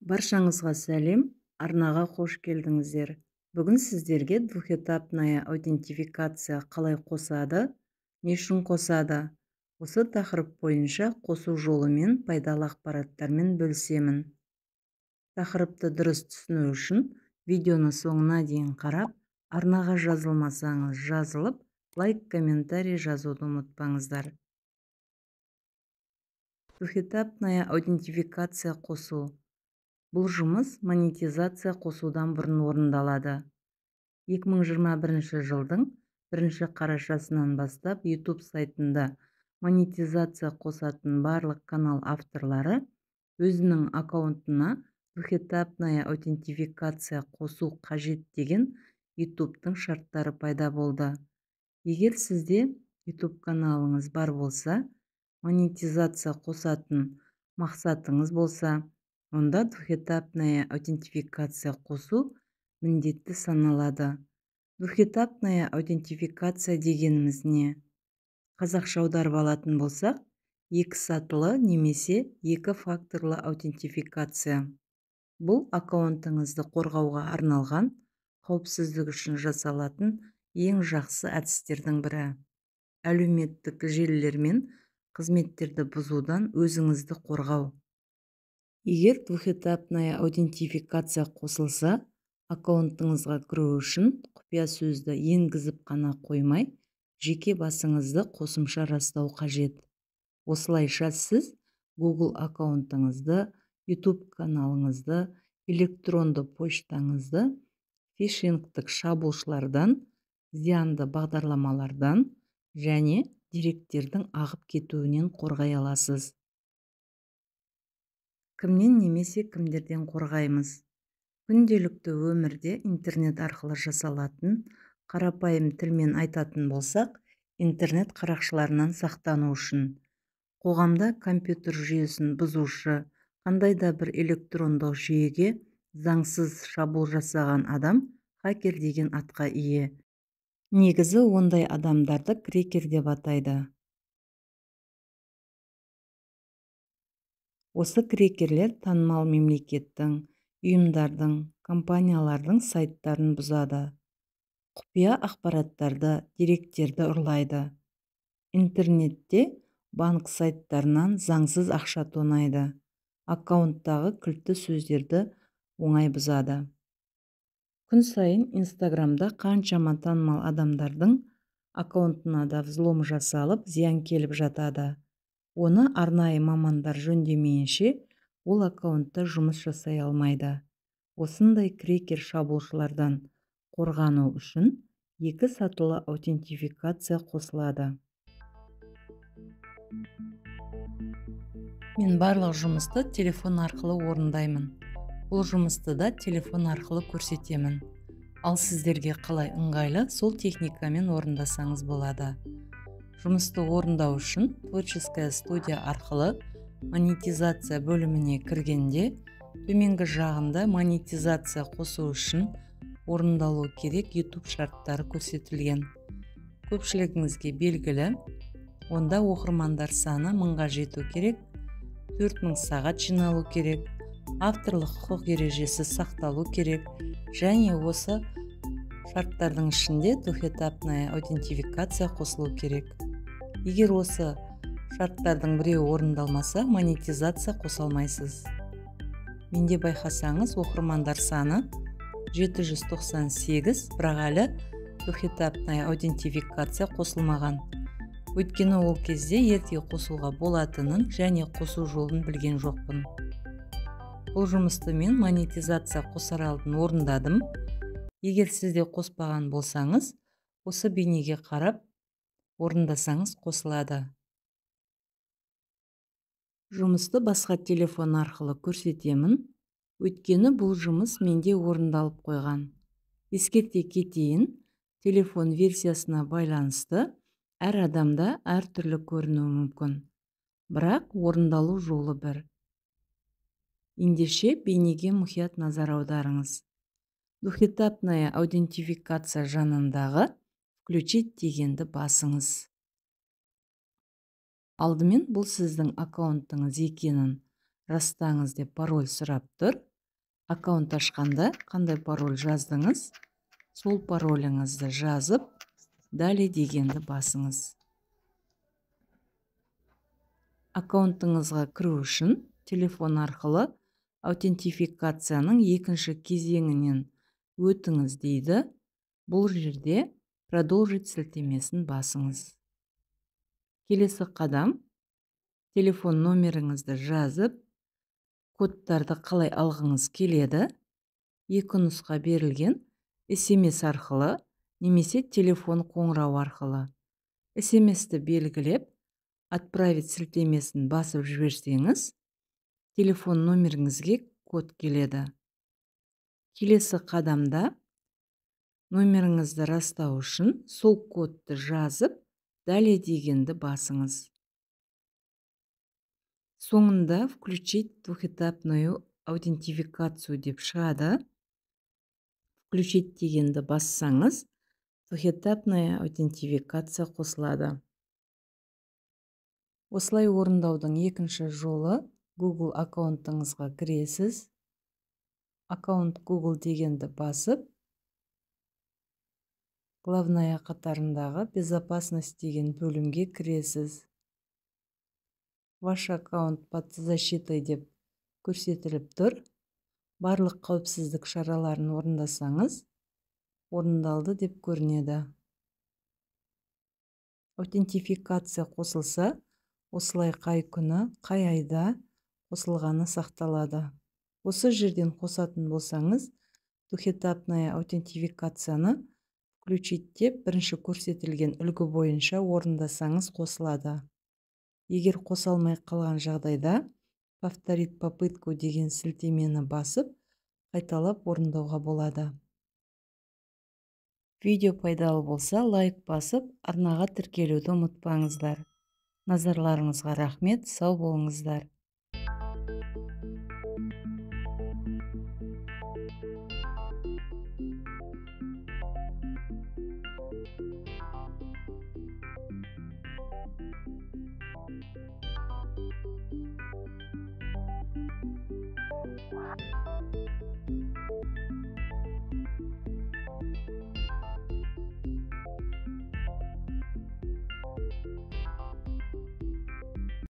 Баршаңызға сәлем, арнаға қош келдіңіздер. Бүгін сіздерге двухэтапная аутентификация қалай қосады, не үшін қосады? Осы тақырып бойынша қосу жолы мен пайдалы ақпараттармен бөлісемін. Тақырыпты дұрыс түсіну үшін видеоны соңына дейін қарап, арнаға жазылмасаңыз жазылып, лайк, комментарий жазуды ұмытпаңыздар. Двухэтапная аутентификация қосу. Бұл жұмыс монетизация қосудан бұрын орындалады. 2021 жылдың 1 қарашасынан бастап YouTube сайтында монетизация қосатын барлық канал авторлары өзінің аккаунтына двухэтапная аутентификация қосу қажет деген YouTube-тың шарттары пайда болды. Егер сізде YouTube каналыңыз бар болса, монетизация қосатын мақсатыңыз болса, онда двухэтапная аутентификация қосу міндетті саналады. Двухэтапная аутентификация дегеніміз не? Қазақша аударып алатын болсақ, екі сатылы немесе екі факторлы аутентификация. Бұл аккаунтыңызды қорғауға арналған, қауіпсіздік үшін жасалатын ең жақсы әдістердің бірі. Әлеуметтік желілер мен қызметтерді бұзудан өзіңізді қорғау. Егер двухэтапная аутентификация қосылса, аккаунтыңызға кіру үшін құпия сөзді енгізіп қана қоймай, жеке басыңызды қосымша растау қажет. Осылайша сіз Google аккаунтыңызды, YouTube каналыңызды, электронды поштаңызды фишингтік шабуылшылардан, зиянды бағдарламалардан және деректердің ағып кетуінен қорғай аласыз. Кімнен немесе кімдерден қорғаймыз? Күнделікті өмірде интернет арқылы жасалатын, қарапайым тілмен айтатын болсақ, интернет қарақшыларынан сақтану үшін. Қоғамда компьютер жүйесін бұзушы, қандай да бір электрондық жүйеге заңсыз шабуыл жасаған адам хакер деген атқа ие. Негізі ондай адамдарды крекер деп атайды. Осы крекерлер танымал мемлекеттің, ұйымдардың, компаниялардың сайттарын бұзады. Құпия ақпараттарды, деректерді ұрлайды. Интернетте банк сайттарынан заңсыз ақша тонайды. Аккаунттағы кілтті сөздерді оңай бұзады. Күн сайын Инстаграмда қаншама танымал адамдардың аккаунтына да взлом жасалып, зиян келіп жатады. Оны арнайы мамандар жөндемейінше, ол аккаунтта жұмыс жасай алмайды. Осындай крекер шабуылшылардан қорғану үшін екі сатылы аутентификация қосылады. Мен барлық жұмысты телефон арқылы орындаймын. Бұл жұмысты да телефон арқылы көрсетемін. Ал сіздерге қалай ыңғайлы, сол техникамен орындасаңыз болады. Жұмысты орындау үшін творческая студия арқылы монетизация бөліміне кіргенде, төменгі жағында монетизация қосу үшін орындалу керек YouTube шарттары көрсетілген. Көпшілігіңізге белгілі, онда оқырмандар саны 1000-ға жету керек, 4000 сағат жиналу керек, авторлық құқық ережесі сақталу керек, және осы шарттардың ішінде двухэтапная аутентификация қосылу керек. Егер осы шарттардың біреуі орындалмаса, монетизация қосалмайсыз. Менде байқасаңыз, оқырмандар саны 798, бірақ әлі двухэтапная аутентификация қосылмаған. Өйткені ол кезде ерте қосуға болатынын және қосу жолын білген жоқпын. Бұл жұмысты мен монетизация қосар алдын орындадым. Егер сізде қоспаған болсаңыз, осы бейнеге қарап орындасаңыз қосылады. Жұмысты басқа телефон арқылы көрсетемін, өйткені бұл жұмыс менде орындалып қойған. Ескерте кетейін, телефон версиясына байланысты әр адамда әр түрлі көрінуі мүмкін. Бірақ орындалу жолы бір. Ендеше бейнеге мұқият назар аударыңыз. Двухэтапная аутентификация жанындағы включить дегенді басыңыз. Алдымен бұл сіздің аккаунтыңыз екенін растаңыз деп пароль сұрап тұр. Аккаунт ашқанда қандай пароль жаздыңыз, сол пароліңізді жазып, далее дегенді басыңыз. Аккаунтыңызға кіру үшін телефон арқылы аутентификацияның екінші кезеңінен өтіңіз дейді. Бұл жерде продолжить сілтемесін басыңыз. Келесі қадам, телефон номеріңізді жазып, кодтарды қалай алғыңыз келеді. Екі нұсқа берілген: SMS арқылы немесе телефон қоңырау арқылы. SMS-ті белгілеп, отправить сілтемесін басып жіберсеңіз, телефон номеріңізге код келеді. Келесі қадамда номеріңізді растау үшін сол кодты жазып, далее дегенді басыңыз. Соңында включить двухэтапную аутентификацию деп шығады. Включить дегенді бассаңыз, двухэтапная аутентификация қосылады. Осылай орындаудың екінші жолы: Google аккаунтыңызға кіресіз. Аккаунт Google дегенді басып, главная қатарындағы безопасность деген бөлімге кіресіз. Ваш аккаунт под защитой деп көрсетіліп тұр. Барлық қауіпсіздік шараларын орындасаңыз, орындалды деп көрінеді. Аутентификация қосылса, осылай қай күні, қай айда қосылғаны сақталады. Осы жерден қосатын болсаңыз, двухэтапная аутентификацияны включить деп бірінші көрсетілген үлгі бойынша орындасаңыз қосылады. Егер қосалмай қалған жағдайда, повторить попытку деген сілтемені басып, қайталап орындауға болады. Видео пайдалы болса, лайк басып, арнаға тіркелуді ұмытпаңыздар. Назарларыңызға рахмет, сау болыңыздар.